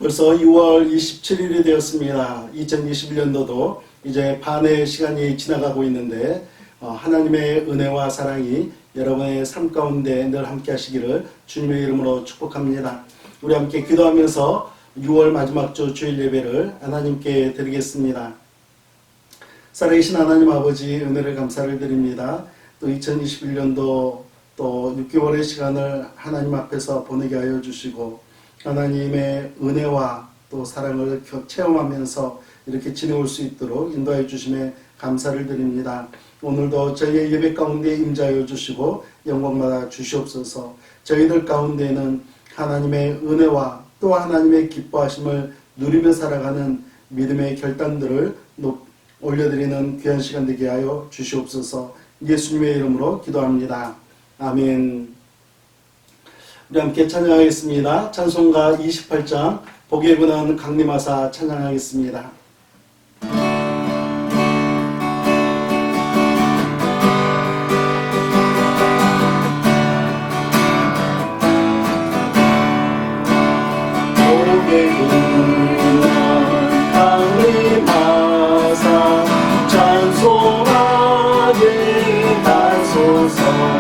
벌써 6월 27일이 되었습니다. 2021년도도 이제 반의 시간이 지나가고 있는데 하나님의 은혜와 사랑이 여러분의 삶 가운데 늘 함께 하시기를 주님의 이름으로 축복합니다. 우리 함께 기도하면서 6월 마지막 주 주일 예배를 하나님께 드리겠습니다. 살아계신 하나님 아버지 은혜를 감사를 드립니다. 또 2021년도 또 6개월의 시간을 하나님 앞에서 보내게 하여 주시고 하나님의 은혜와 또 사랑을 체험하면서 이렇게 지내올 수 있도록 인도하여 주심에 감사를 드립니다. 오늘도 저희의 예배 가운데 임재하여 주시고 영광받아 주시옵소서. 저희들 가운데는 하나님의 은혜와 또 하나님의 기뻐하심을 누리며 살아가는 믿음의 결단들을 올려드리는 귀한 시간 되게 하여 주시옵소서. 예수님의 이름으로 기도합니다. 아멘. 우리 함께 찬양하겠습니다. 찬송가 28장 복의 근원 강림하사 찬양하겠습니다. 복의 근원 강림하사 찬송하게 하소서.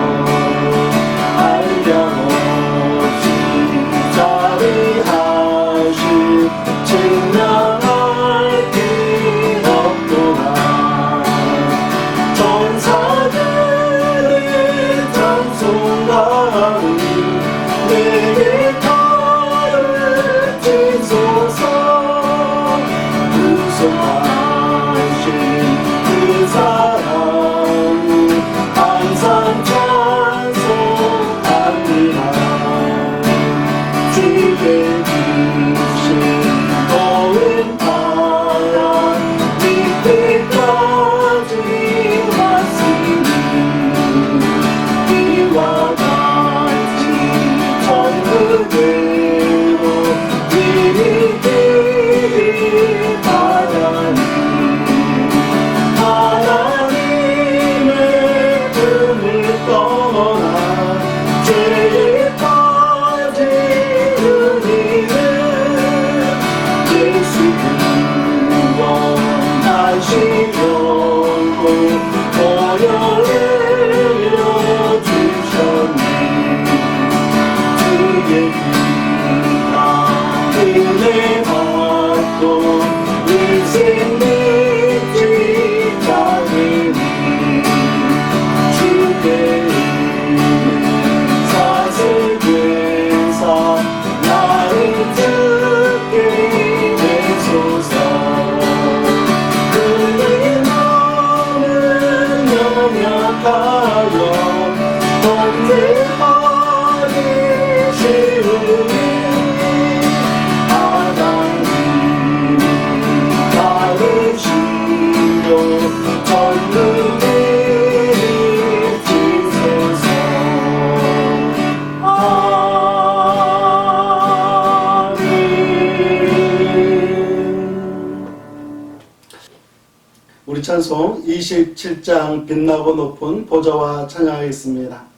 우리 찬송 27장 빛나고 높은 보좌와 찬양하겠습니다.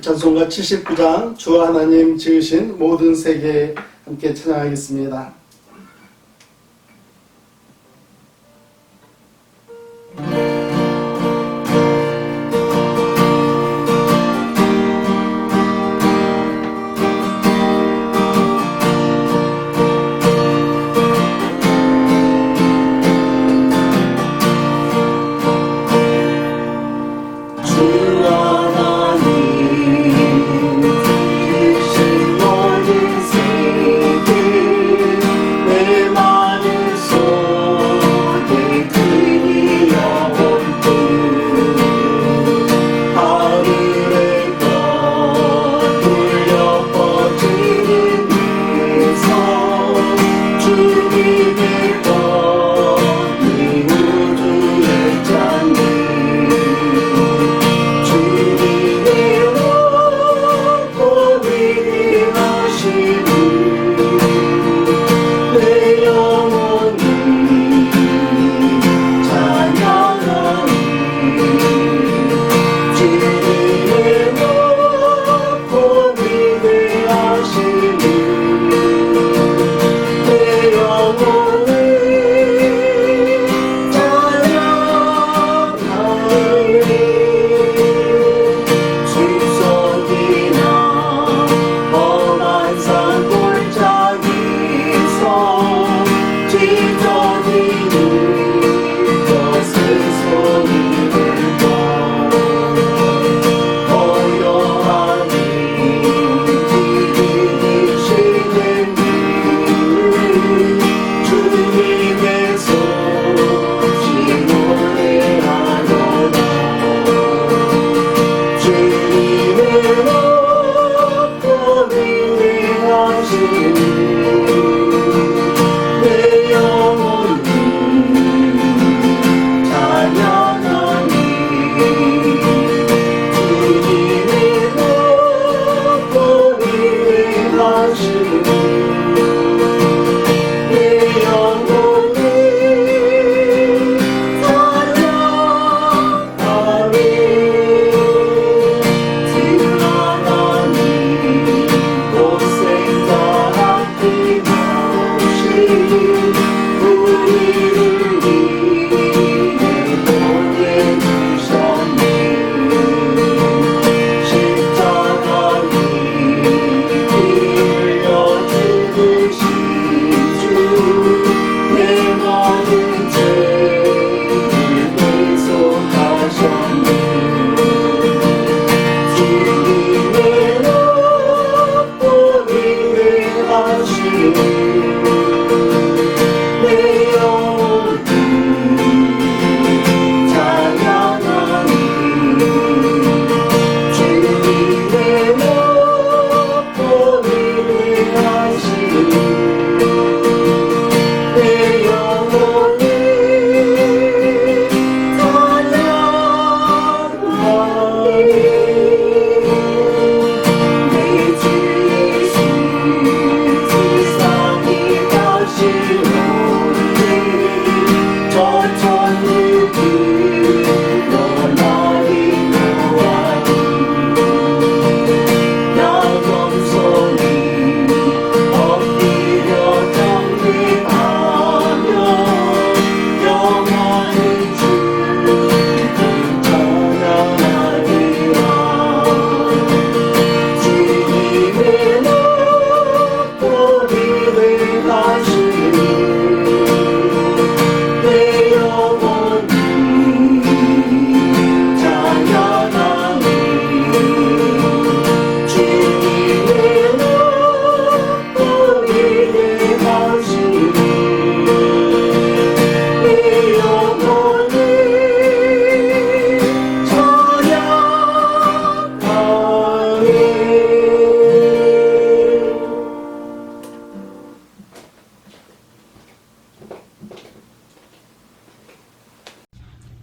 우리 찬송가 79장 주 하나님 지으신 모든 세계 함께 찬양하겠습니다.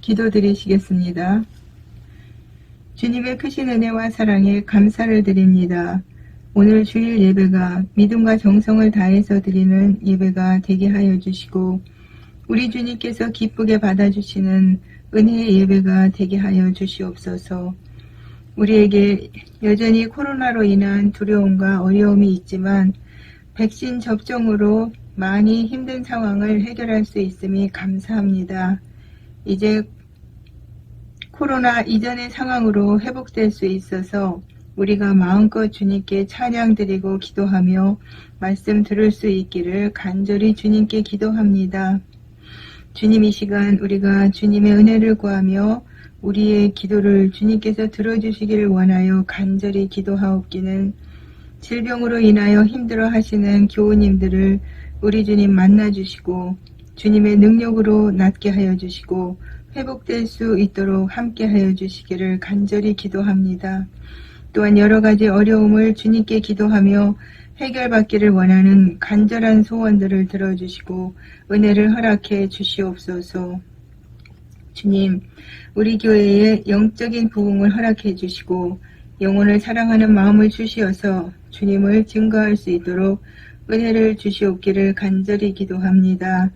기도드리시겠습니다. 주님의 크신 은혜와 사랑에 감사를 드립니다. 오늘 주일 예배가 믿음과 정성을 다해서 드리는 예배가 되게 하여 주시고 우리 주님께서 기쁘게 받아주시는 은혜의 예배가 되게 하여 주시옵소서. 우리에게 여전히 코로나로 인한 두려움과 어려움이 있지만 백신 접종으로 많이 힘든 상황을 해결할 수 있음이 감사합니다. 이제 코로나 이전의 상황으로 회복될 수 있어서 우리가 마음껏 주님께 찬양드리고 기도하며 말씀 들을 수 있기를 간절히 주님께 기도합니다. 주님, 이 시간 우리가 주님의 은혜를 구하며 우리의 기도를 주님께서 들어주시기를 원하여 간절히 기도하옵기는 질병으로 인하여 힘들어 하시는 교우님들을 우리 주님 만나주시고 주님의 능력으로 낫게 하여 주시고 회복될 수 있도록 함께 하여 주시기를 간절히 기도합니다. 또한 여러 가지 어려움을 주님께 기도하며 해결받기를 원하는 간절한 소원들을 들어주시고 은혜를 허락해 주시옵소서. 주님, 우리 교회에 영적인 부흥을 허락해 주시고 영혼을 사랑하는 마음을 주시어서 주님을 증거할 수 있도록 은혜를 주시옵기를 간절히 기도합니다.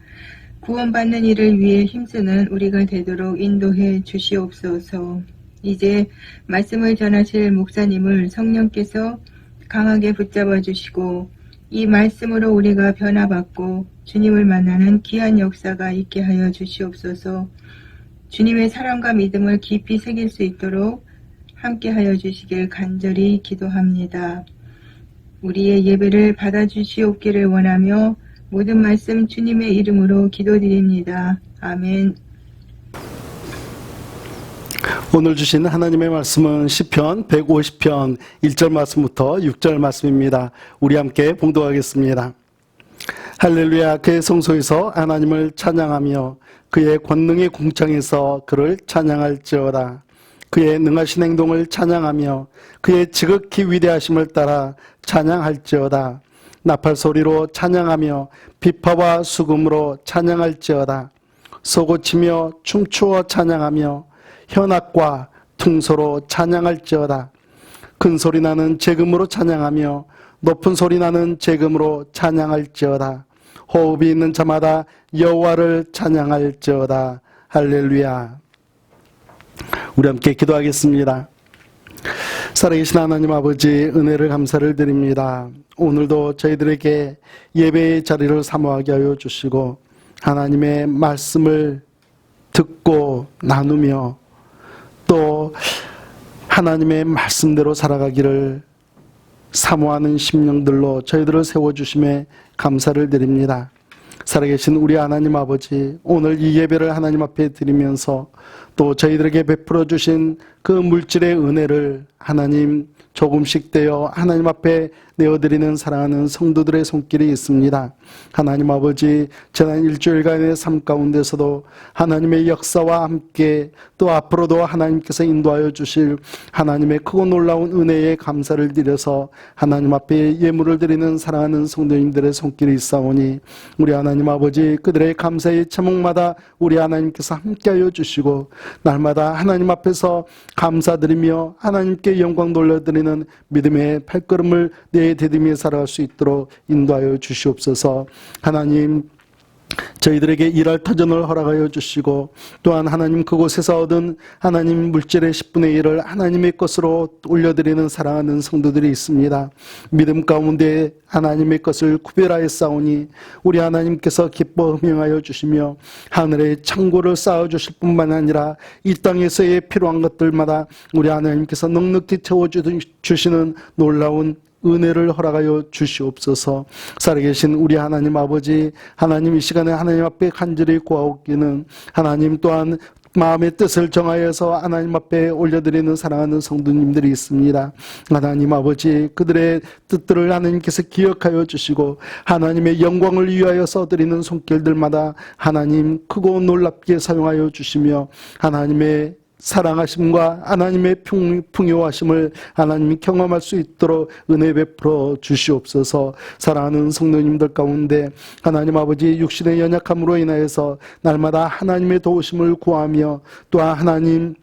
구원받는 일을 위해 힘쓰는 우리가 되도록 인도해 주시옵소서. 이제 말씀을 전하실 목사님을 성령께서 강하게 붙잡아 주시고 이 말씀으로 우리가 변화받고 주님을 만나는 귀한 역사가 있게 하여 주시옵소서. 주님의 사랑과 믿음을 깊이 새길 수 있도록 함께 하여 주시길 간절히 기도합니다. 우리의 예배를 받아주시옵기를 원하며 모든 말씀 주님의 이름으로 기도드립니다. 아멘. 오늘 주신 하나님의 말씀은 시편 150편 1절 말씀부터 6절 말씀입니다. 우리 함께 봉독하겠습니다. 할렐루야. 그의 성소에서 하나님을 찬양하며 그의 권능의 궁창에서 그를 찬양할지어다. 그의 능하신 행동을 찬양하며 그의 지극히 위대하심을 따라 찬양할지어다. 나팔 소리로 찬양하며 비파와 수금으로 찬양할지어다. 소고치며 춤추어 찬양하며 현악과 퉁소로 찬양할지어다. 큰 소리 나는 재금으로 찬양하며 높은 소리 나는 재금으로 찬양할지어다. 호흡이 있는 자마다 여호와를 찬양할지어다. 할렐루야. 우리 함께 기도하겠습니다. 살아계신 하나님 아버지, 은혜를 감사를 드립니다. 오늘도 저희들에게 예배의 자리를 사모하게 하여 주시고 하나님의 말씀을 듣고 나누며 또 하나님의 말씀대로 살아가기를 사모하는 심령들로 저희들을 세워주심에 감사를 드립니다. 살아계신 우리 하나님 아버지, 오늘 이 예배를 하나님 앞에 드리면서 또 저희들에게 베풀어 주신 그 물질의 은혜를 하나님 조금씩 떼어 하나님 앞에 내어드리는 사랑하는 성도들의 손길이 있습니다. 하나님 아버지, 지난 일주일간의 삶 가운데서도 하나님의 역사와 함께 또 앞으로도 하나님께서 인도하여 주실 하나님의 크고 놀라운 은혜에 감사를 드려서 하나님 앞에 예물을 드리는 사랑하는 성도님들의 손길이 있사오니 우리 하나님 아버지, 그들의 감사의 제목마다 우리 하나님께서 함께하여 주시고 날마다 하나님 앞에서 감사드리며 하나님께 영광 돌려드리는 믿음의 발걸음을 내디디며 살아갈 수 있도록 인도하여 주시옵소서. 하나님, 저희들에게 일할 터전을 허락하여 주시고 또한 하나님 그곳에서 얻은 하나님 물질의 10분의 1을 하나님의 것으로 올려드리는 사랑하는 성도들이 있습니다. 믿음 가운데 하나님의 것을 구별하여 싸우니 우리 하나님께서 기뻐 흠명하여 주시며 하늘의 창고를 쌓아주실 뿐만 아니라 이 땅에서의 필요한 것들마다 우리 하나님께서 넉넉히 채워주시는 놀라운 은혜를 허락하여 주시옵소서. 살아계신 우리 하나님 아버지, 하나님 이 시간에 하나님 앞에 간절히 구하옵기는 하나님 또한 마음의 뜻을 정하여서 하나님 앞에 올려드리는 사랑하는 성도님들이 있습니다. 하나님 아버지, 그들의 뜻들을 하나님께서 기억하여 주시고 하나님의 영광을 위하여서 드리는 손길들마다 하나님 크고 놀랍게 사용하여 주시며 하나님의 사랑하심과 하나님의 풍요하심을 하나님이 경험할 수 있도록 은혜 베풀어 주시옵소서. 사랑하는 성도님들 가운데 하나님 아버지, 육신의 연약함으로 인하여서 날마다 하나님의 도우심을 구하며 또한 하나님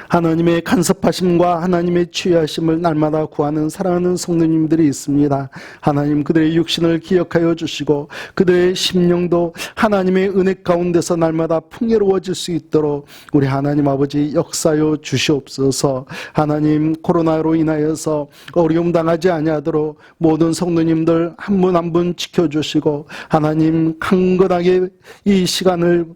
하나님의 간섭하심과 하나님의 치유하심을 날마다 구하는 사랑하는 성도님들이 있습니다. 하나님 그들의 육신을 기억하여 주시고 그들의 심령도 하나님의 은혜 가운데서 날마다 풍요로워질 수 있도록 우리 하나님 아버지 역사여 주시옵소서. 하나님 코로나로 인하여서 어려움 당하지 아니하도록 모든 성도님들 한 분 한 분 지켜주시고 하나님 강건하게 이 시간을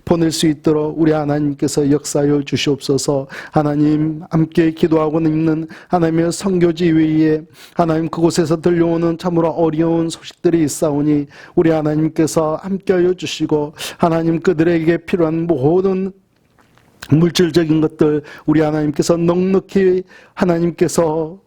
보낼 수 있도록 우리 하나님께서 역사하여 주시옵소서. 하나님 함께 기도하고 있는 하나님의 선교지 외에 하나님 그곳에서 들려오는 참으로 어려운 소식들이 있사오니 우리 하나님께서 함께하여 주시고 하나님 그들에게 필요한 모든 물질적인 것들 우리 하나님께서 넉넉히 하나님께서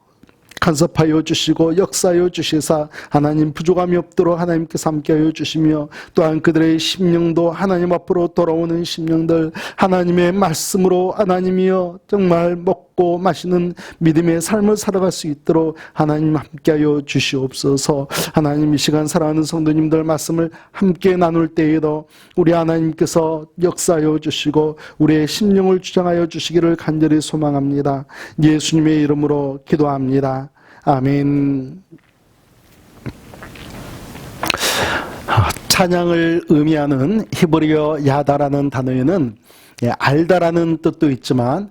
간섭하여 주시고 역사하여 주시사 하나님 부족함이 없도록 하나님께서 함께하여 주시며 또한 그들의 심령도 하나님 앞으로 돌아오는 심령들 하나님의 말씀으로 하나님이여 정말 먹고 마시는 믿음의 삶을 살아갈 수 있도록 하나님 함께하여 주시옵소서. 하나님 이 시간 사랑하는 성도님들 말씀을 함께 나눌 때에도 우리 하나님께서 역사하여 주시고 우리의 심령을 주장하여 주시기를 간절히 소망합니다. 예수님의 이름으로 기도합니다. 아멘. 찬양을 의미하는 히브리어 야다라는 단어에는 알다라는 뜻도 있지만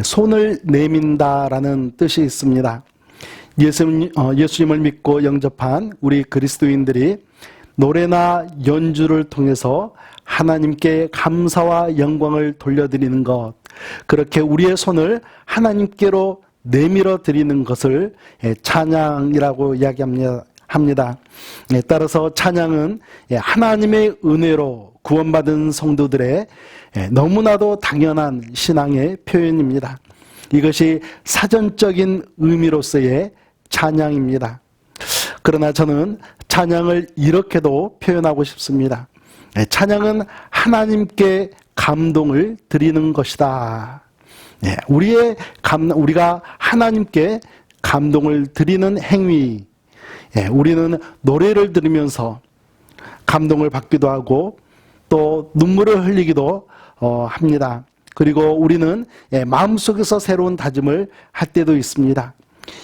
손을 내민다라는 뜻이 있습니다. 예수님을 믿고 영접한 우리 그리스도인들이 노래나 연주를 통해서 하나님께 감사와 영광을 돌려드리는 것, 그렇게 우리의 손을 하나님께로 내밀어 드리는 것을 찬양이라고 이야기합니다. 따라서 찬양은 하나님의 은혜로 구원받은 성도들의 너무나도 당연한 신앙의 표현입니다. 이것이 사전적인 의미로서의 찬양입니다. 그러나 저는 찬양을 이렇게도 표현하고 싶습니다. 찬양은 하나님께 감동을 드리는 것이다. 우리가 하나님께 감동을 드리는 행위, 우리는 노래를 들으면서 감동을 받기도 하고 또 눈물을 흘리기도 합니다. 그리고 우리는 마음속에서 새로운 다짐을 할 때도 있습니다.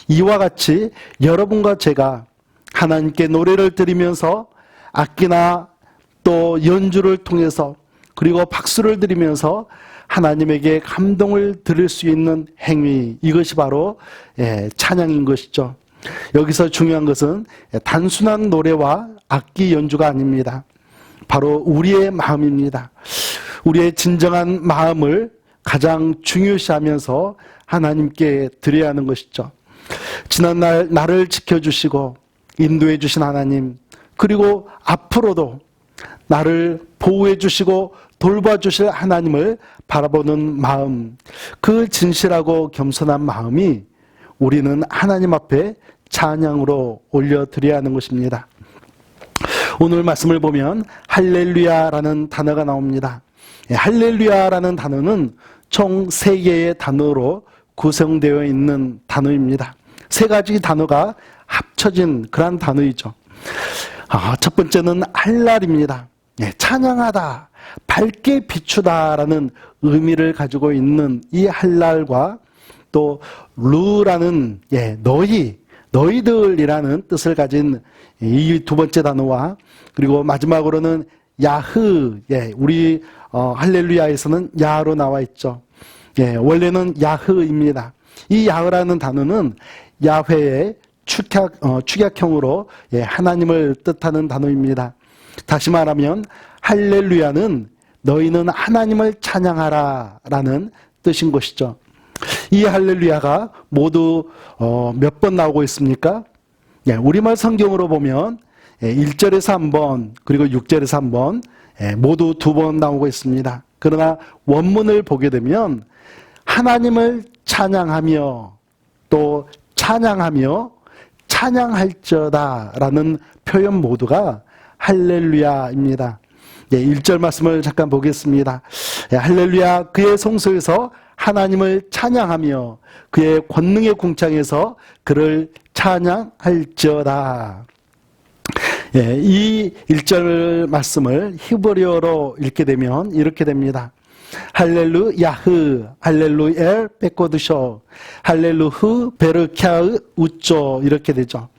이와 같이 여러분과 제가 하나님께 노래를 드리면서 악기나 또 연주를 통해서 그리고 박수를 드리면서 하나님에게 감동을 드릴 수 있는 행위, 이것이 바로 찬양인 것이죠. 여기서 중요한 것은 단순한 노래와 악기 연주가 아닙니다. 바로 우리의 마음입니다. 우리의 진정한 마음을 가장 중요시하면서 하나님께 드려야 하는 것이죠. 지난날 나를 지켜주시고 인도해 주신 하나님, 그리고 앞으로도 나를 보호해 주시고 돌봐주실 하나님을 바라보는 마음, 그 진실하고 겸손한 마음이 우리는 하나님 앞에 찬양으로 올려드려야 하는 것입니다. 오늘 말씀을 보면 할렐루야라는 단어가 나옵니다. 할렐루야라는 단어는 총 3개의 단어로 구성되어 있는 단어입니다. 3가지 단어가 합쳐진 그런 단어이죠. 첫 번째는 할랄입니다. 찬양하다, 밝게 비추다라는 의미를 가지고 있는 이 할랄과 또 루라는 너희들이라는 뜻을 가진 이 2번째 단어와 그리고 마지막으로는 야흐, 우리 할렐루야에서는 야로 나와 있죠. 원래는 야흐입니다. 이 야흐라는 단어는 야훼의 축약형으로 하나님을 뜻하는 단어입니다. 다시 말하면 할렐루야는 너희는 하나님을 찬양하라 라는 뜻인 것이죠. 이 할렐루야가 모두 몇 번 나오고 있습니까? 우리말 성경으로 보면 1절에서 한 번, 그리고 6절에서 한 번, 모두 2번 나오고 있습니다. 그러나 원문을 보게 되면 하나님을 찬양하며 또 찬양하며 찬양할지어다 라는 표현 모두가 할렐루야입니다. 1절 말씀을 잠깐 보겠습니다. 할렐루야, 그의 성소에서 하나님을 찬양하며 그의 권능의 궁창에서 그를 찬양할지어다. 이 1절 말씀을 히브리어로 읽게 되면 이렇게 됩니다. 할렐루야흐, 할렐루엘 베코드쇼, 할렐루흐 베르캬으 우쪼 이렇게 되죠.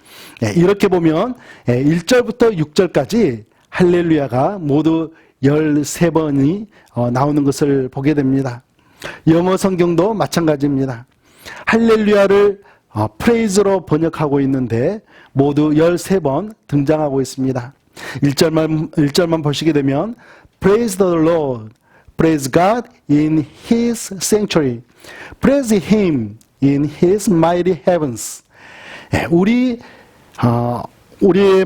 이렇게 보면 1절부터 6절까지 할렐루야가 모두 13번이 나오는 것을 보게 됩니다. 영어 성경도 마찬가지입니다. 할렐루야를 프레이즈로 번역하고 있는데 모두 13번 등장하고 있습니다. 1절만 보시게 되면 Praise the Lord, Praise God in His sanctuary, Praise Him in His mighty heavens. 우리의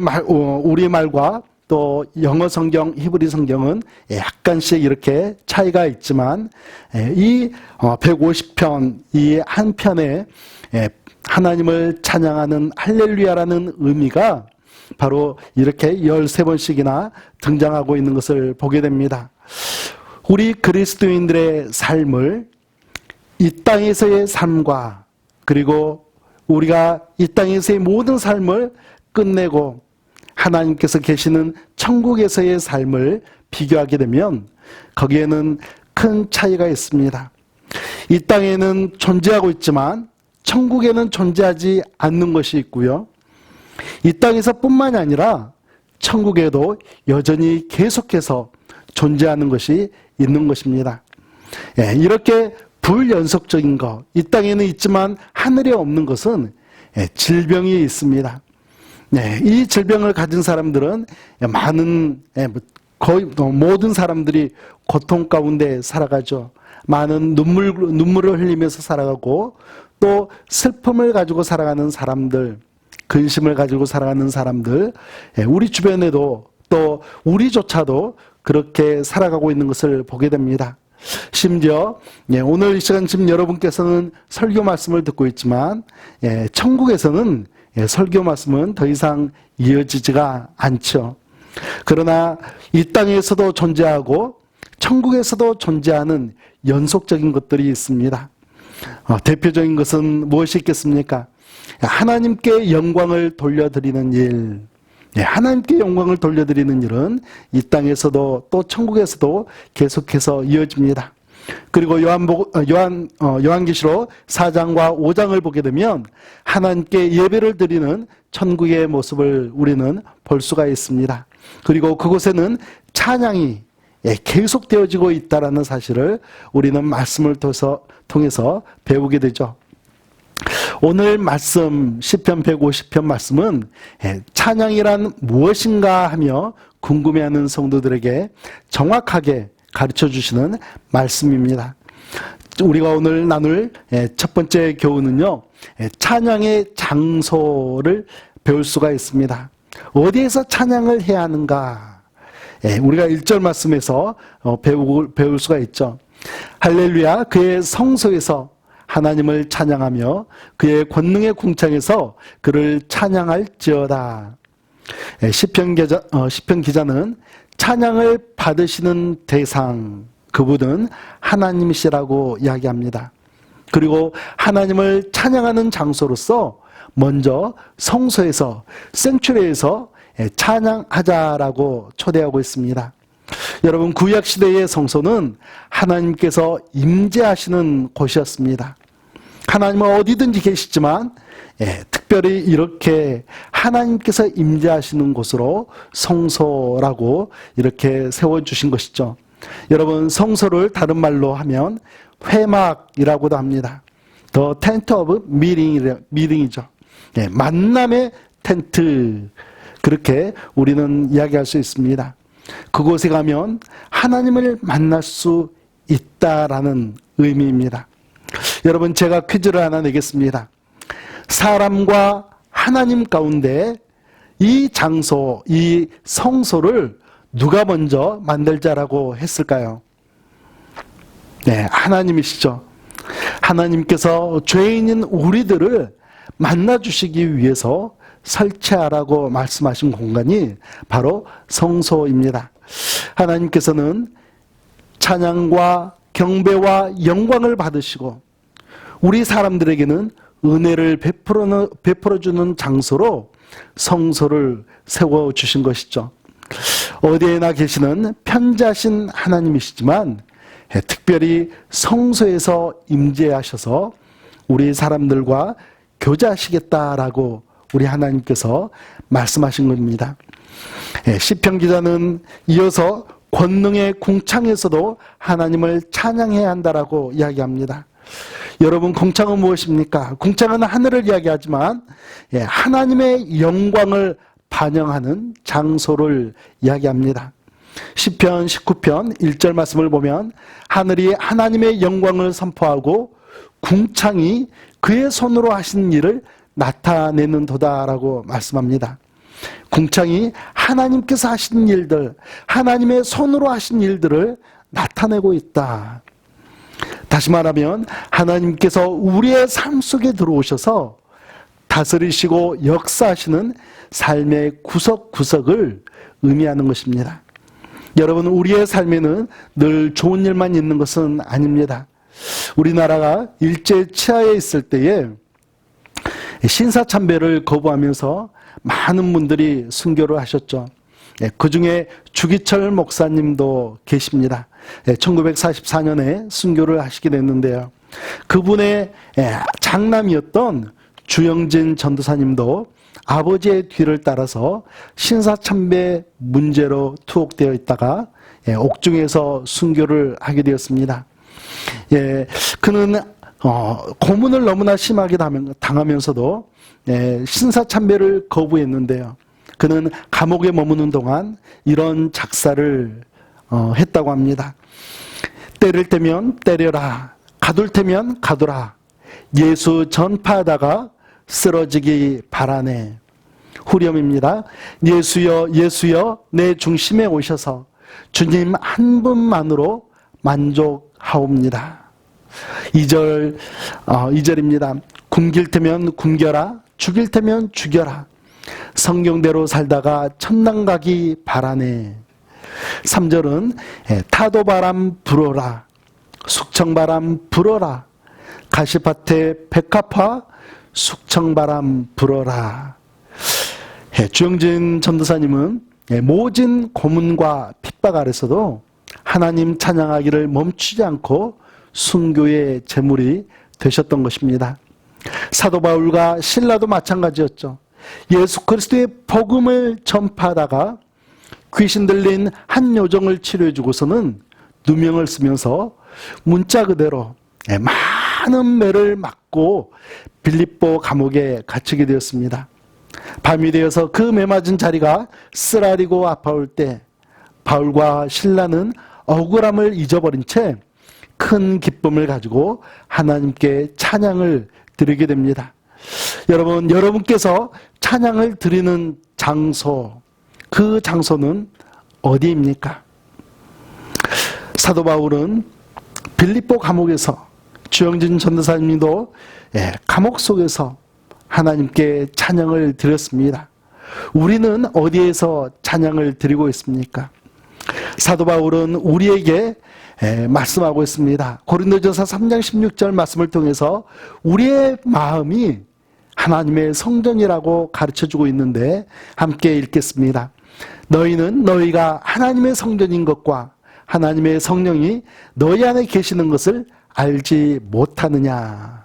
말과 또 영어 성경, 히브리 성경은 약간씩 이렇게 차이가 있지만 이 150편 이 한 편에 하나님을 찬양하는 할렐루야라는 의미가 바로 이렇게 13번씩이나 등장하고 있는 것을 보게 됩니다. 우리 그리스도인들의 삶을 이 땅에서의 삶과 그리고 우리가 이 땅에서의 모든 삶을 끝내고 하나님께서 계시는 천국에서의 삶을 비교하게 되면 거기에는 큰 차이가 있습니다. 이 땅에는 존재하고 있지만 천국에는 존재하지 않는 것이 있고요. 이 땅에서 뿐만이 아니라 천국에도 여전히 계속해서 존재하는 것이 있는 것입니다. 이렇게 불연속적인 것, 이 땅에는 있지만 하늘에 없는 것은 질병이 있습니다. 이 질병을 가진 사람들은 거의 모든 사람들이 고통 가운데 살아가죠. 많은 눈물을 흘리면서 살아가고 또 슬픔을 가지고 살아가는 사람들, 근심을 가지고 살아가는 사람들, 우리 주변에도 또 우리조차도 그렇게 살아가고 있는 것을 보게 됩니다. 심지어 오늘 이 시간 지금 여러분께서는 설교 말씀을 듣고 있지만 천국에서는 설교 말씀은 더 이상 이어지지가 않죠. 그러나 이 땅에서도 존재하고 천국에서도 존재하는 연속적인 것들이 있습니다. 대표적인 것은 무엇이 있겠습니까? 하나님께 영광을 돌려드리는 일. 하나님께 영광을 돌려드리는 일은 이 땅에서도 또 천국에서도 계속해서 이어집니다. 그리고 요한계시록 4장과 5장을 보게 되면 하나님께 예배를 드리는 천국의 모습을 우리는 볼 수가 있습니다. 그리고 그곳에는 찬양이 계속되어지고 있다는 사실을 우리는 말씀을 통해서 배우게 되죠. 오늘 말씀 시편 150편 말씀은 찬양이란 무엇인가 하며 궁금해하는 성도들에게 정확하게 가르쳐 주시는 말씀입니다. 우리가 오늘 나눌 첫 번째 교훈은요, 찬양의 장소를 배울 수가 있습니다. 어디에서 찬양을 해야 하는가? 우리가 1절 말씀에서 배울 수가 있죠. 할렐루야, 그의 성소에서 하나님을 찬양하며 그의 권능의 궁창에서 그를 찬양할지어다. 시편 기자는 찬양을 받으시는 대상, 그분은 하나님이시라고 이야기합니다. 그리고 하나님을 찬양하는 장소로서 먼저 성소에서, 생츄리에서 찬양하자라고 초대하고 있습니다. 여러분, 구약시대의 성소는 하나님께서 임재하시는 곳이었습니다. 하나님은 어디든지 계시지만 특별히 이렇게 하나님께서 임재하시는 곳으로 성소라고 이렇게 세워주신 것이죠. 여러분, 성소를 다른 말로 하면 회막이라고도 합니다. The tent of meeting이죠. 만남의 텐트, 그렇게 우리는 이야기할 수 있습니다. 그곳에 가면 하나님을 만날 수 있다라는 의미입니다. 여러분, 제가 퀴즈를 하나 내겠습니다. 사람과 하나님 가운데 이 장소, 이 성소를 누가 먼저 만들자라고 했을까요? 하나님이시죠. 하나님께서 죄인인 우리들을 만나주시기 위해서 설치하라고 말씀하신 공간이 바로 성소입니다. 하나님께서는 찬양과 경배와 영광을 받으시고 우리 사람들에게는 은혜를 베풀어주는 장소로 성소를 세워주신 것이죠. 어디에나 계시는 편지하신 하나님이시지만 특별히 성소에서 임재하셔서 우리 사람들과 교제하시겠다라고 우리 하나님께서 말씀하신 겁니다. 시편 기자는 이어서 권능의 궁창에서도 하나님을 찬양해야 한다라고 이야기합니다. 여러분, 궁창은 무엇입니까? 궁창은 하늘을 이야기하지만 하나님의 영광을 반영하는 장소를 이야기합니다. 시편 19편 1절 말씀을 보면 하늘이 하나님의 영광을 선포하고 궁창이 그의 손으로 하신 일을 나타내는도다라고 말씀합니다. 궁창이 하나님께서 하신 일들, 하나님의 손으로 하신 일들을 나타내고 있다. 다시 말하면 하나님께서 우리의 삶 속에 들어오셔서 다스리시고 역사하시는 삶의 구석구석을 의미하는 것입니다. 여러분, 우리의 삶에는 늘 좋은 일만 있는 것은 아닙니다. 우리나라가 일제 치하에 있을 때에 신사참배를 거부하면서 많은 분들이 순교를 하셨죠. 그 중에 주기철 목사님도 계십니다. 1944년에 순교를 하시게 됐는데요. 그분의 장남이었던 주영진 전도사님도 아버지의 뒤를 따라서 신사참배 문제로 투옥되어 있다가 옥중에서 순교를 하게 되었습니다. 그는 고문을 너무나 심하게 당하면서도 신사참배를 거부했는데요. 그는 감옥에 머무는 동안 이런 작사를 했다고 합니다. 때릴 때면 때려라, 가둘 때면 가두라, 예수 전파하다가 쓰러지기 바라네. 후렴입니다. 예수여 예수여 내 중심에 오셔서 주님 한 분만으로 만족하옵니다. 2절입니다. 굶길 테면 굶겨라, 죽일 테면 죽여라, 성경대로 살다가 천당 가기 바라네. 3절은 타도바람 불어라, 숙청바람 불어라, 가시밭에 백합화 숙청바람 불어라. 주영진 전도사님은 모진 고문과 핍박 아래서도 하나님 찬양하기를 멈추지 않고 순교의 제물이 되셨던 것입니다. 사도 바울과 실라도 마찬가지였죠. 예수 그리스도의 복음을 전파하다가 귀신 들린 한 요정을 치료해주고서는 누명을 쓰면서 문자 그대로 많은 매를 맞고 빌립보 감옥에 갇히게 되었습니다. 밤이 되어서 그 매맞은 자리가 쓰라리고 아파올 때 바울과 실라는 억울함을 잊어버린 채 큰 기쁨을 가지고 하나님께 찬양을 드리게 됩니다. 여러분, 여러분께서 찬양을 드리는 장소, 그 장소는 어디입니까? 사도 바울은 빌립보 감옥에서, 주영진 전도사님도 감옥 속에서 하나님께 찬양을 드렸습니다. 우리는 어디에서 찬양을 드리고 있습니까? 사도 바울은 우리에게 말씀하고 있습니다. 고린도전서 3장 16절 말씀을 통해서 우리의 마음이 하나님의 성전이라고 가르쳐주고 있는데 함께 읽겠습니다. 너희는 너희가 하나님의 성전인 것과 하나님의 성령이 너희 안에 계시는 것을 알지 못하느냐.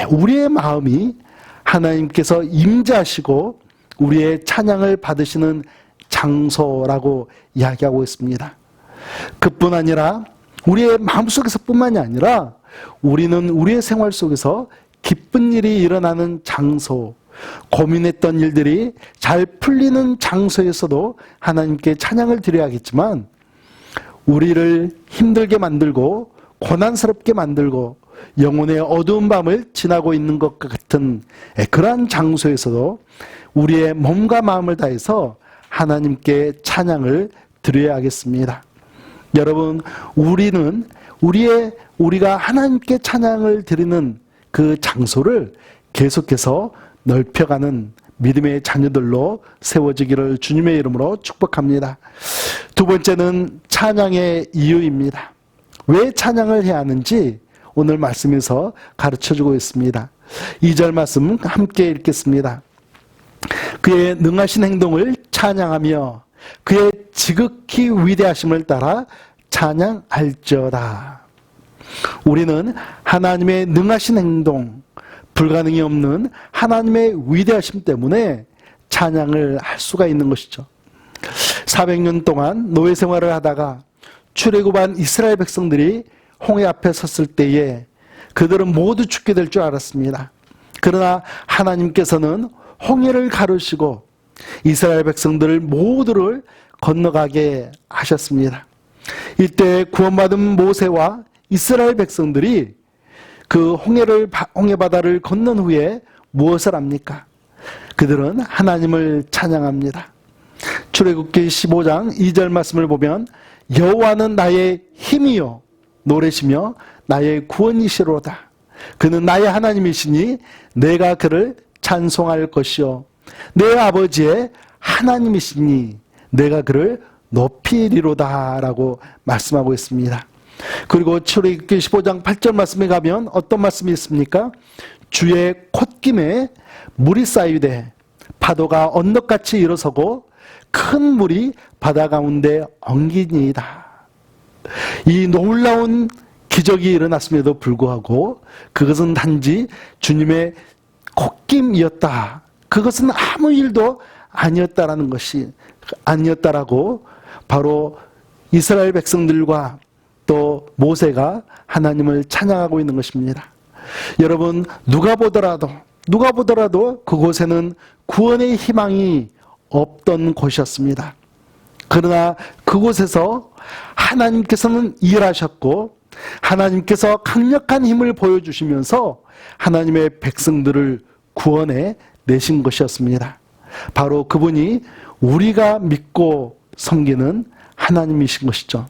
우리의 마음이 하나님께서 임재하시고 우리의 찬양을 받으시는 장소라고 이야기하고 있습니다. 그뿐 아니라 우리의 마음속에서 뿐만이 아니라 우리는 우리의 생활 속에서 기쁜 일이 일어나는 장소, 고민했던 일들이 잘 풀리는 장소에서도 하나님께 찬양을 드려야겠지만 우리를 힘들게 만들고 고난스럽게 만들고 영혼의 어두운 밤을 지나고 있는 것 같은 그러한 장소에서도 우리의 몸과 마음을 다해서 하나님께 찬양을 드려야 하겠습니다. 여러분, 우리는 우리가 하나님께 찬양을 드리는 그 장소를 계속해서 넓혀가는 믿음의 자녀들로 세워지기를 주님의 이름으로 축복합니다. 두 번째는 찬양의 이유입니다. 왜 찬양을 해야 하는지 오늘 말씀에서 가르쳐주고 있습니다. 2절 말씀 함께 읽겠습니다. 그의 능하신 행동을 찬양하며 그의 지극히 위대하심을 따라 찬양할지어다. 우리는 하나님의 능하신 행동, 불가능이 없는 하나님의 위대하심 때문에 찬양을 할 수가 있는 것이죠. 400년 동안 노예 생활을 하다가 출애굽한 이스라엘 백성들이 홍해 앞에 섰을 때에 그들은 모두 죽게 될 줄 알았습니다. 그러나 하나님께서는 홍해를 가르시고 이스라엘 백성들을 모두를 건너가게 하셨습니다. 이때 구원받은 모세와 이스라엘 백성들이 그 홍해 바다를 건넌 후에 무엇을 합니까? 그들은 하나님을 찬양합니다. 출애굽기 15장 2절 말씀을 보면 여호와는 나의 힘이요 노래시며 나의 구원이시로다. 그는 나의 하나님이시니 내가 그를 찬송할 것이요 내 아버지의 하나님이시니 내가 그를 높이리로다 라고 말씀하고 있습니다. 그리고 출애굽기 15장 8절 말씀에 가면 어떤 말씀이 있습니까? 주의 콧김에 물이 쌓이되 파도가 언덕같이 일어서고 큰 물이 바다 가운데 엉기니이다. 이 놀라운 기적이 일어났음에도 불구하고 그것은 단지 주님의 콧김이었다. 그것은 아무 일도 아니었다라고 바로 이스라엘 백성들과 또 모세가 하나님을 찬양하고 있는 것입니다. 여러분 누가 보더라도 그곳에는 구원의 희망이 없던 곳이었습니다. 그러나 그곳에서 하나님께서는 일하셨고 하나님께서 강력한 힘을 보여주시면서 하나님의 백성들을 구원해 내신 것이었습니다. 바로 그분이 우리가 믿고 섬기는 하나님이신 것이죠.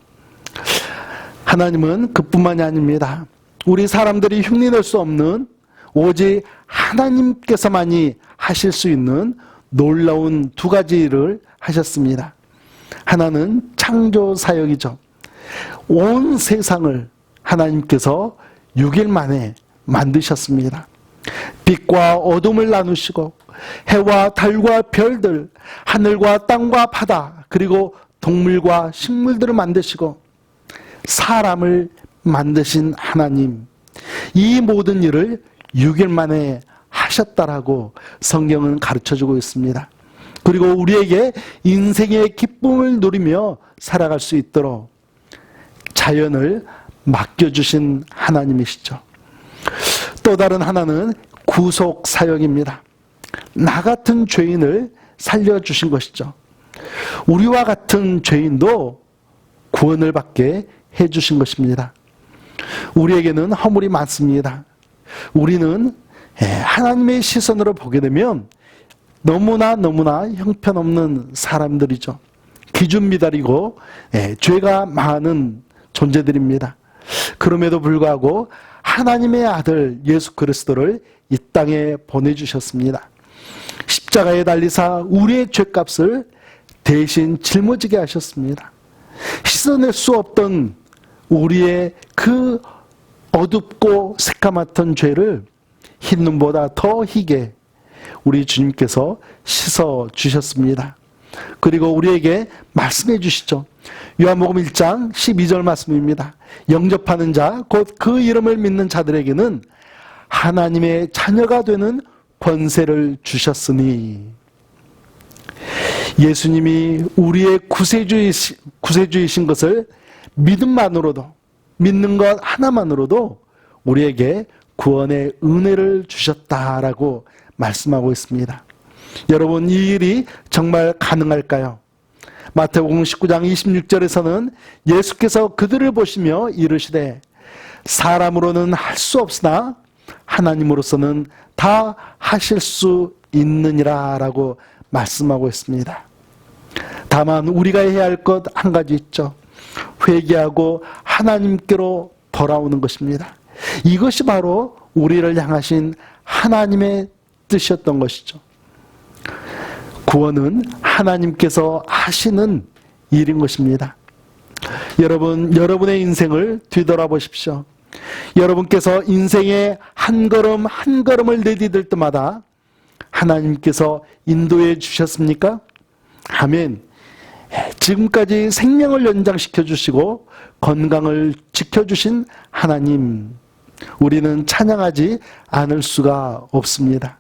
하나님은 그뿐만이 아닙니다. 우리 사람들이 흉내낼 수 없는 오직 하나님께서만이 하실 수 있는 놀라운 두 가지 일을 하셨습니다. 하나는 창조 사역이죠. 온 세상을 하나님께서 6일 만에 만드셨습니다. 빛과 어둠을 나누시고 해와 달과 별들, 하늘과 땅과 바다, 그리고 동물과 식물들을 만드시고 사람을 만드신 하나님, 이 모든 일을 6일 만에 하셨다라고 성경은 가르쳐주고 있습니다. 그리고 우리에게 인생의 기쁨을 누리며 살아갈 수 있도록 자연을 맡겨주신 하나님이시죠. 또 다른 하나는 구속 사역입니다. 나 같은 죄인을 살려주신 것이죠. 우리와 같은 죄인도 구원을 받게 해주신 것입니다. 우리에게는 허물이 많습니다. 우리는 하나님의 시선으로 보게 되면 너무나 형편없는 사람들이죠. 기준 미달이고 죄가 많은 존재들입니다. 그럼에도 불구하고 하나님의 아들 예수 그리스도를 이 땅에 보내주셨습니다. 십자가에 달리사 우리의 죄값을 대신 짊어지게 하셨습니다. 씻어낼 수 없던 우리의 그 어둡고 새까맣던 죄를 흰 눈보다 더 희게 우리 주님께서 씻어 주셨습니다. 그리고 우리에게 말씀해 주시죠. 요한복음 1장 12절 말씀입니다. 영접하는 자, 곧 그 이름을 믿는 자들에게는 하나님의 자녀가 되는 권세를 주셨으니, 예수님이 우리의 구세주이신 것을 믿음만으로도, 믿는 것 하나만으로도 우리에게 구원의 은혜를 주셨다라고 말씀하고 있습니다. 여러분, 이 일이 정말 가능할까요? 마태복음 19장 26절에서는 예수께서 그들을 보시며 이르시되 사람으로는 할 수 없으나 하나님으로서는 다 하실 수 있느니라 라고 말씀하고 있습니다. 다만 우리가 해야 할 것 한 가지 있죠. 회개하고 하나님께로 돌아오는 것입니다. 이것이 바로 우리를 향하신 하나님의 뜻이었던 것이죠. 구원은 하나님께서 하시는 일인 것입니다. 여러분, 여러분의 인생을 뒤돌아보십시오. 여러분께서 인생의 한 걸음 한 걸음을 내디딜 때마다 하나님께서 인도해 주셨습니까? 아멘. 지금까지 생명을 연장시켜 주시고 건강을 지켜주신 하나님, 우리는 찬양하지 않을 수가 없습니다.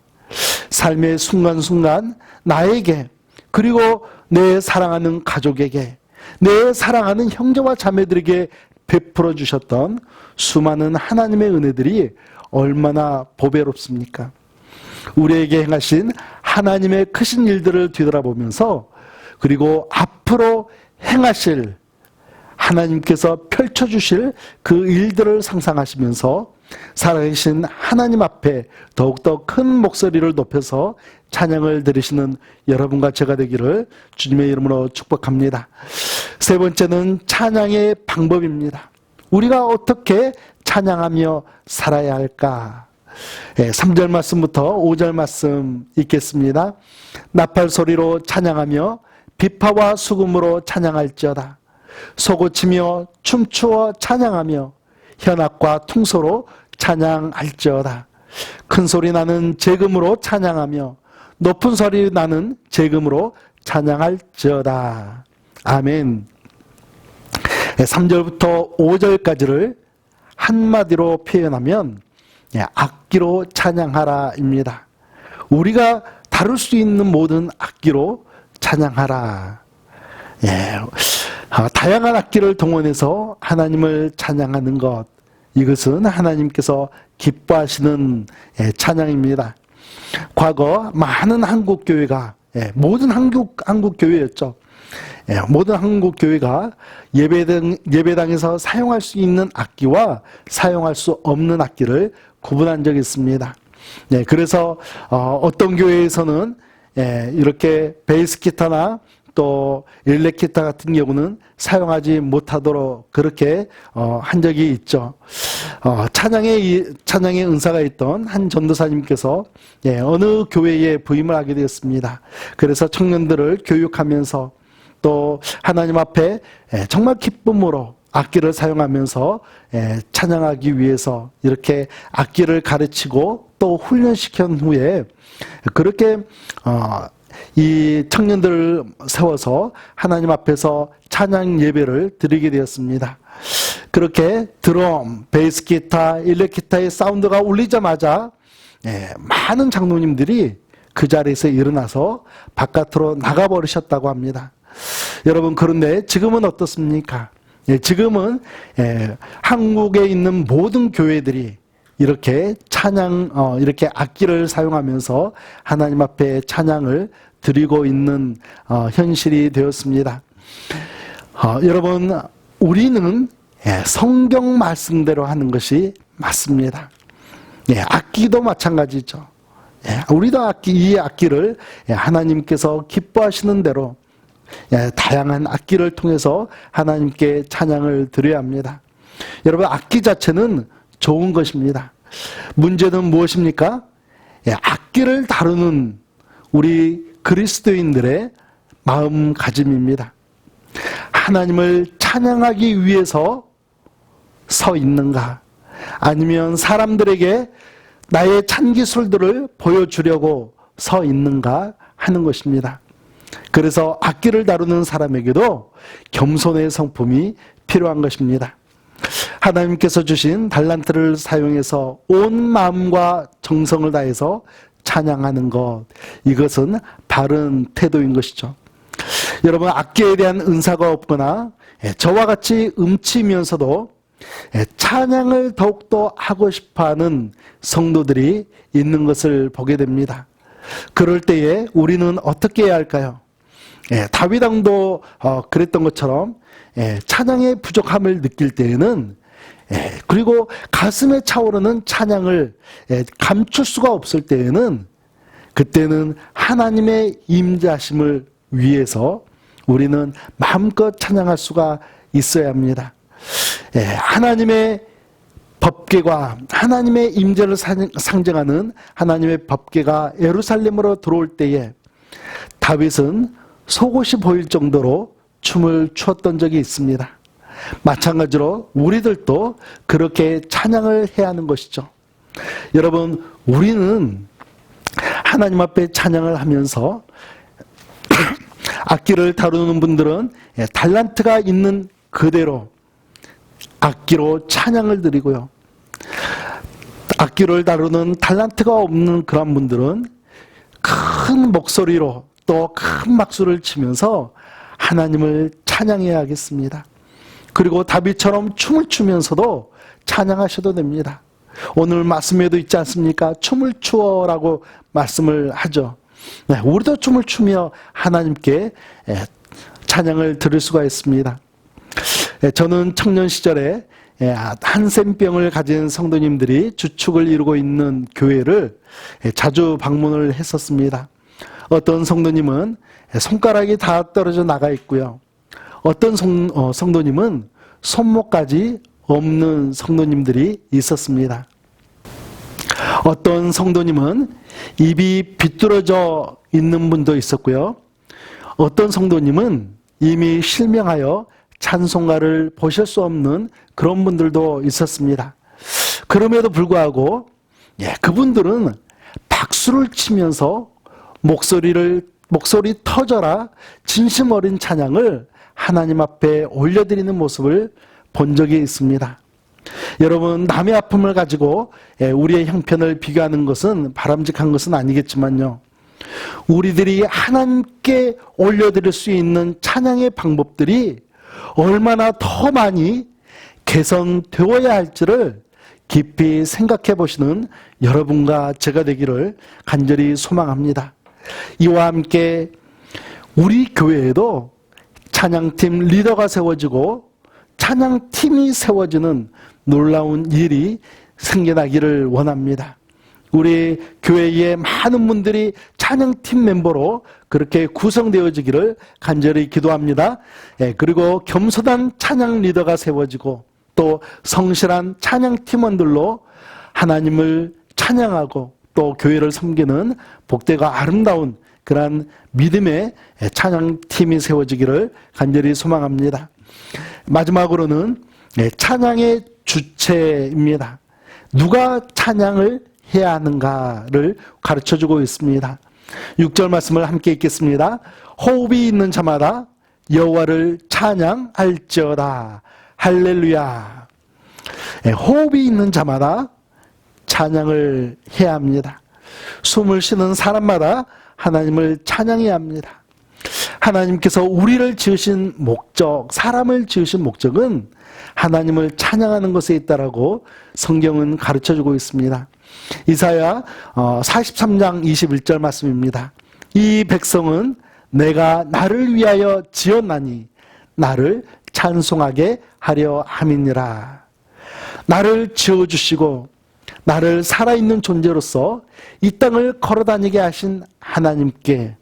삶의 순간순간 나에게, 그리고 내 사랑하는 가족에게, 내 사랑하는 형제와 자매들에게 베풀어 주셨던 수많은 하나님의 은혜들이 얼마나 보배롭습니까? 우리에게 행하신 하나님의 크신 일들을 뒤돌아보면서, 그리고 앞으로 행하실, 하나님께서 펼쳐주실 그 일들을 상상하시면서 살아계신 하나님 앞에 더욱더 큰 목소리를 높여서 찬양을 드리시는 여러분과 제가 되기를 주님의 이름으로 축복합니다. 세 번째는 찬양의 방법입니다. 우리가 어떻게 찬양하며 살아야 할까? 3절 말씀부터 5절 말씀 읽겠습니다. 나팔 소리로 찬양하며 비파와 수금으로 찬양할지어다. 소고치며 춤추어 찬양하며 현악과 퉁소로 찬양할지어다. 큰 소리 나는 재금으로 찬양하며 높은 소리 나는 재금으로 찬양할지어다. 아멘. 3절부터 5절까지를 한마디로 표현하면 악기로 찬양하라입니다. 우리가 다룰 수 있는 모든 악기로 찬양하라. 다양한 악기를 동원해서 하나님을 찬양하는 것, 이것은 하나님께서 기뻐하시는 찬양입니다. 과거 많은 한국 교회가, 모든 한국 교회였죠. 모든 한국 교회가 예배당에서 사용할 수 있는 악기와 사용할 수 없는 악기를 구분한 적이 있습니다. 그래서 어떤 교회에서는 이렇게 베이스 기타나 또 일렉 기타 같은 경우는 사용하지 못하도록 그렇게 한 적이 있죠. 찬양의 은사가 있던 한 전도사님께서 어느 교회에 부임을 하게 되었습니다. 그래서 청년들을 교육하면서 또 하나님 앞에 정말 기쁨으로 악기를 사용하면서 찬양하기 위해서 이렇게 악기를 가르치고 또 훈련시킨 후에 그렇게 이 청년들을 세워서 하나님 앞에서 찬양 예배를 드리게 되었습니다. 그렇게 드럼, 베이스 기타, 일렉 기타의 사운드가 울리자마자 많은 장로님들이 그 자리에서 일어나서 바깥으로 나가버리셨다고 합니다. 여러분, 그런데 지금은 어떻습니까? 지금은 한국에 있는 모든 교회들이 이렇게 이렇게 악기를 사용하면서 하나님 앞에 찬양을 드리고 있는 현실이 되었습니다. 여러분, 우리는 성경 말씀대로 하는 것이 맞습니다. 악기도 마찬가지죠. 우리도 이 악기를 하나님께서 기뻐하시는 대로 다양한 악기를 통해서 하나님께 찬양을 드려야 합니다. 여러분, 악기 자체는 좋은 것입니다. 문제는 무엇입니까? 악기를 다루는 우리 그리스도인들의 마음가짐입니다. 하나님을 찬양하기 위해서 서 있는가? 아니면 사람들에게 나의 찬기술들을 보여주려고 서 있는가 하는 것입니다. 그래서 악기를 다루는 사람에게도 겸손의 성품이 필요한 것입니다. 하나님께서 주신 달란트를 사용해서 온 마음과 정성을 다해서 찬양하는 것, 이것은 바른 태도인 것이죠. 여러분, 악기에 대한 은사가 없거나 저와 같이 음치면서도 찬양을 더욱더 하고 싶어하는 성도들이 있는 것을 보게 됩니다. 그럴 때에 우리는 어떻게 해야 할까요? 다윗 왕도 그랬던 것처럼 찬양의 부족함을 느낄 때에는 그리고 가슴에 차오르는 찬양을 감출 수가 없을 때에는 그때는 하나님의 임재하심을 위해서 우리는 마음껏 찬양할 수가 있어야 합니다. 하나님의 법궤가, 하나님의 임재를 상징하는 하나님의 법궤가 예루살렘으로 들어올 때에 다윗은 속옷이 보일 정도로 춤을 추었던 적이 있습니다. 마찬가지로 우리들도 그렇게 찬양을 해야 하는 것이죠. 여러분, 우리는 하나님 앞에 찬양을 하면서 악기를 다루는 분들은 달란트가 있는 그대로 악기로 찬양을 드리고요. 악기를 다루는 달란트가 없는 그런 분들은 큰 목소리로 또 큰 박수를 치면서 하나님을 찬양해야 하겠습니다. 그리고 다윗처럼 춤을 추면서도 찬양하셔도 됩니다. 오늘 말씀에도 있지 않습니까? 춤을 추어라고 말씀을 하죠. 네, 우리도 춤을 추며 하나님께 찬양을 드릴 수가 있습니다. 저는 청년 시절에 한센병을 가진 성도님들이 주축을 이루고 있는 교회를 자주 방문을 했었습니다. 어떤 성도님은 손가락이 다 떨어져 나가 있고요. 어떤 성도님은 손목까지 없는 성도님들이 있었습니다. 어떤 성도님은 입이 비뚤어져 있는 분도 있었고요. 어떤 성도님은 이미 실명하여 찬송가를 보실 수 없는 그런 분들도 있었습니다. 그럼에도 불구하고 그분들은 박수를 치면서 목소리 터져라 진심 어린 찬양을 하나님 앞에 올려드리는 모습을 본 적이 있습니다. 여러분, 남의 아픔을 가지고 우리의 형편을 비교하는 것은 바람직한 것은 아니겠지만요. 우리들이 하나님께 올려드릴 수 있는 찬양의 방법들이 얼마나 더 많이 개선되어야 할지를 깊이 생각해 보시는 여러분과 제가 되기를 간절히 소망합니다. 이와 함께 우리 교회에도 찬양팀 리더가 세워지고 찬양팀이 세워지는 놀라운 일이 생겨나기를 원합니다. 우리 교회의 많은 분들이 찬양팀 멤버로 그렇게 구성되어지기를 간절히 기도합니다. 그리고 겸손한 찬양 리더가 세워지고 또 성실한 찬양 팀원들로 하나님을 찬양하고 또 교회를 섬기는 복되고 아름다운 그러한 믿음의 찬양팀이 세워지기를 간절히 소망합니다. 마지막으로는 찬양의 주체입니다. 누가 찬양을 해야 하는가를 가르쳐주고 있습니다. 6절 말씀을 함께 읽겠습니다. 호흡이 있는 자마다 여호와를 찬양할지어다. 할렐루야. 호흡이 있는 자마다 찬양을 해야 합니다. 숨을 쉬는 사람마다 하나님을 찬양해야 합니다. 하나님께서 우리를 지으신 목적, 사람을 지으신 목적은 하나님을 찬양하는 것에 있다라고 성경은 가르쳐주고 있습니다. 이사야 43장 21절 말씀입니다. 이 백성은 내가 나를 위하여 지었나니 나를 찬송하게 하려 함이니라. 나를 지어주시고 나를 살아있는 존재로서 이 땅을 걸어다니게 하신 하나님께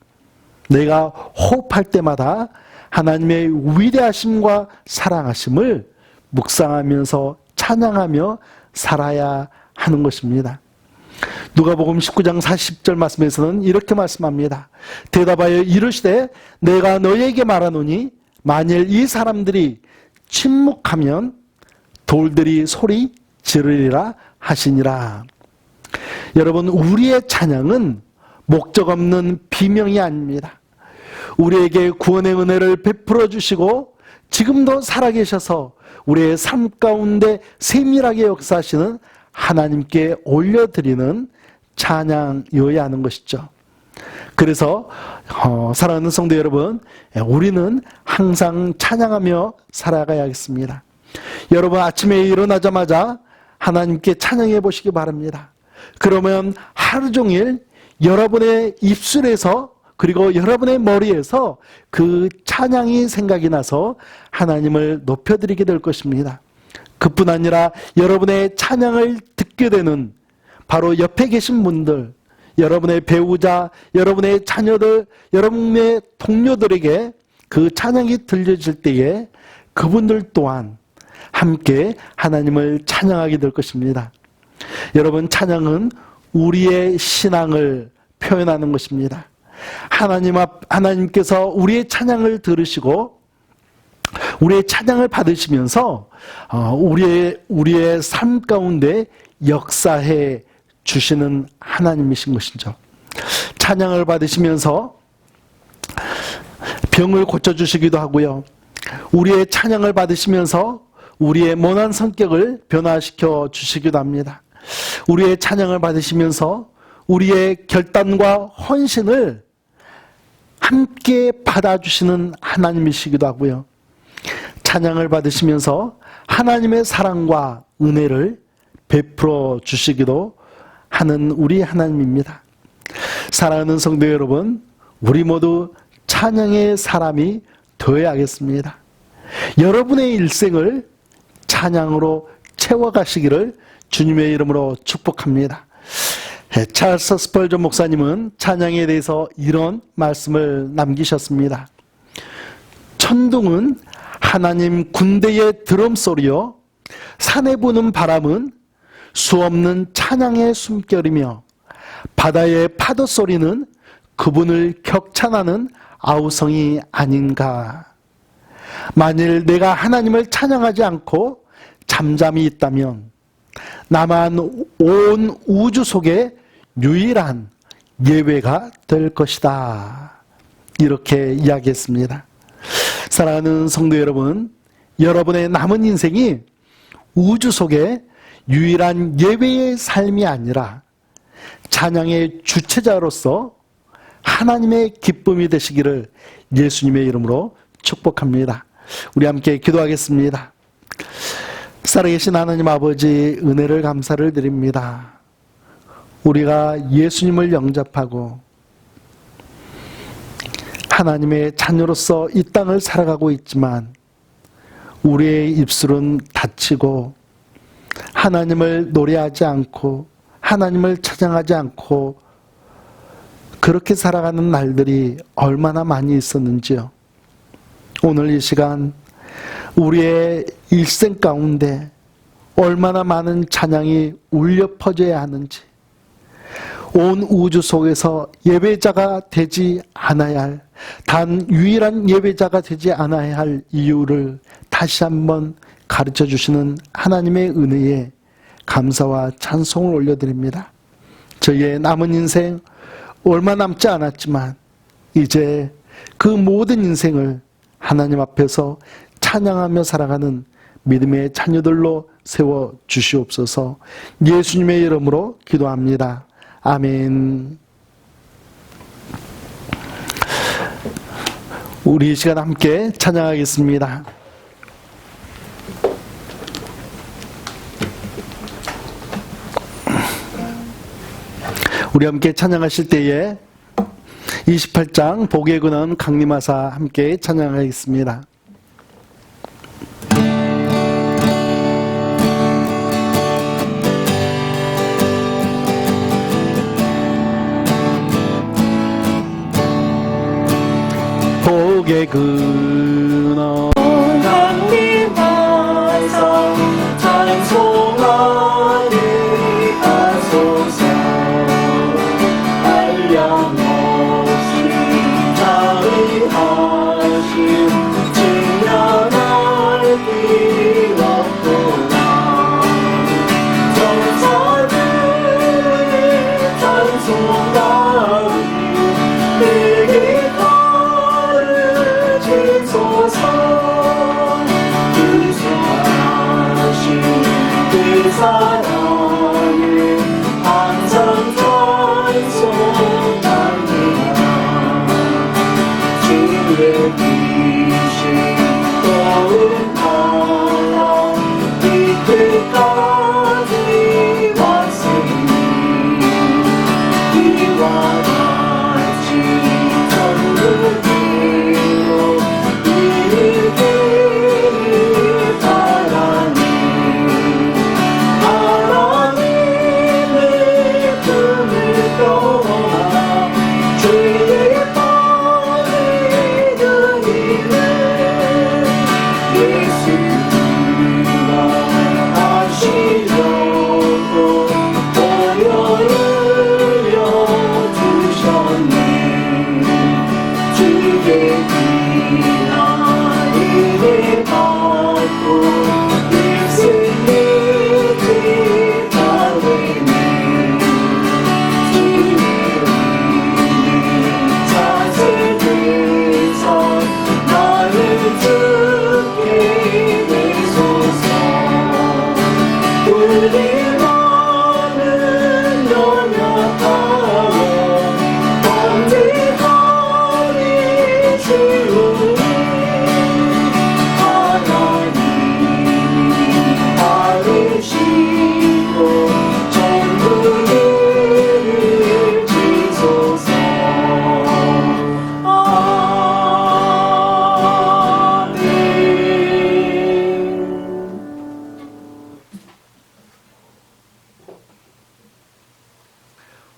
내가 호흡할 때마다 하나님의 위대하심과 사랑하심을 묵상하면서 찬양하며 살아야 하는 것입니다. 누가복음 19장 40절 말씀에서는 이렇게 말씀합니다. 대답하여 이르시되 내가 너희에게 말하노니 만일 이 사람들이 침묵하면 돌들이 소리 지르리라 하시니라. 여러분, 우리의 찬양은 목적 없는 비명이 아닙니다. 우리에게 구원의 은혜를 베풀어 주시고 지금도 살아계셔서 우리의 삶 가운데 세밀하게 역사하시는 하나님께 올려드리는 찬양이어야 하는 것이죠. 그래서 사랑하는 성도 여러분, 우리는 항상 찬양하며 살아가야겠습니다. 여러분, 아침에 일어나자마자 하나님께 찬양해 보시기 바랍니다. 그러면 하루 종일 여러분의 입술에서 그리고 여러분의 머리에서 그 찬양이 생각이 나서 하나님을 높여드리게 될 것입니다. 그뿐 아니라 여러분의 찬양을 듣게 되는 바로 옆에 계신 분들, 여러분의 배우자, 여러분의 자녀들, 여러분의 동료들에게 그 찬양이 들려질 때에 그분들 또한 함께 하나님을 찬양하게 될 것입니다. 여러분, 찬양은 우리의 신앙을 표현하는 것입니다. 하나님께서 우리의 찬양을 들으시고 우리의 찬양을 받으시면서 우리의 삶 가운데 역사해 주시는 하나님이신 것이죠. 찬양을 받으시면서 병을 고쳐주시기도 하고요. 우리의 찬양을 받으시면서 우리의 모난 성격을 변화시켜 주시기도 합니다. 우리의 찬양을 받으시면서 우리의 결단과 헌신을 함께 받아주시는 하나님이시기도 하고요. 찬양을 받으시면서 하나님의 사랑과 은혜를 베풀어 주시기도 하는 우리 하나님입니다. 사랑하는 성도 여러분, 우리 모두 찬양의 사람이 되어야겠습니다. 여러분의 일생을 찬양으로 채워가시기를 주님의 이름으로 축복합니다. 찰스 스펄전 목사님은 찬양에 대해서 이런 말씀을 남기셨습니다. 천둥은 하나님 군대의 드럼 소리요, 산에 부는 바람은 수없는 찬양의 숨결이며 바다의 파도 소리는 그분을 격찬하는 아우성이 아닌가. 만일 내가 하나님을 찬양하지 않고 잠잠히 있다면 나만 온 우주 속에 유일한 예외가 될 것이다. 이렇게 이야기했습니다. 사랑하는 성도 여러분, 여러분의 남은 인생이 우주 속에 유일한 예외의 삶이 아니라 찬양의 주체자로서 하나님의 기쁨이 되시기를 예수님의 이름으로 축복합니다. 우리 함께 기도하겠습니다. 살아계신 하나님 아버지, 은혜를 감사를 드립니다. 우리가 예수님을 영접하고 하나님의 자녀로서 이 땅을 살아가고 있지만 우리의 입술은 닫히고 하나님을 노래하지 않고 하나님을 찬양하지 않고 그렇게 살아가는 날들이 얼마나 많이 있었는지요. 오늘 이 시간 우리의 일생 가운데 얼마나 많은 찬양이 울려 퍼져야 하는지, 온 우주 속에서 예배자가 되지 않아야 할, 단 유일한 예배자가 되지 않아야 할 이유를 다시 한번 가르쳐 주시는 하나님의 은혜에 감사와 찬송을 올려드립니다. 저희의 남은 인생 얼마 남지 않았지만 이제 그 모든 인생을 하나님 앞에서 찬양하며 살아가는 믿음의 자녀들로 세워 주시옵소서. 예수님의 이름으로 기도합니다. 아멘. 우리 이 시간 함께 찬양하겠습니다. 우리 함께 찬양하실 때에 28장 복의 근원 강림하사 함께 찬양하겠습니다. 복의 근원 강림하사 찬송하리 하소서. 한량없이 자비하심 직면할 길 없구나. 전사들이 찬송하리 내게 가르친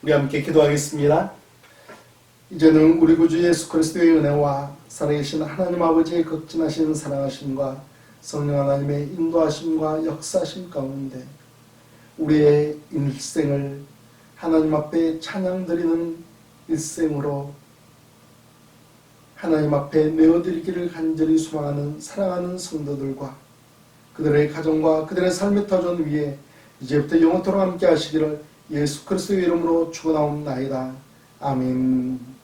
우리 함께 기도하겠습니다. 이제는 우리 구주 예수 그리스도의 은혜와 살아계신 하나님 아버지의 극진하신 사랑하심과 성령 하나님의 인도하심과 역사하심 가운데 우리의 일생을 하나님 앞에 찬양드리는 일생으로 하나님 앞에 내어드리기를 간절히 소망하는 사랑하는 성도들과 그들의 가정과 그들의 삶의 터전 위에 이제부터 영원토록 함께 하시기를 예수 그리스도의 이름으로 축원하옵나이다. 아멘.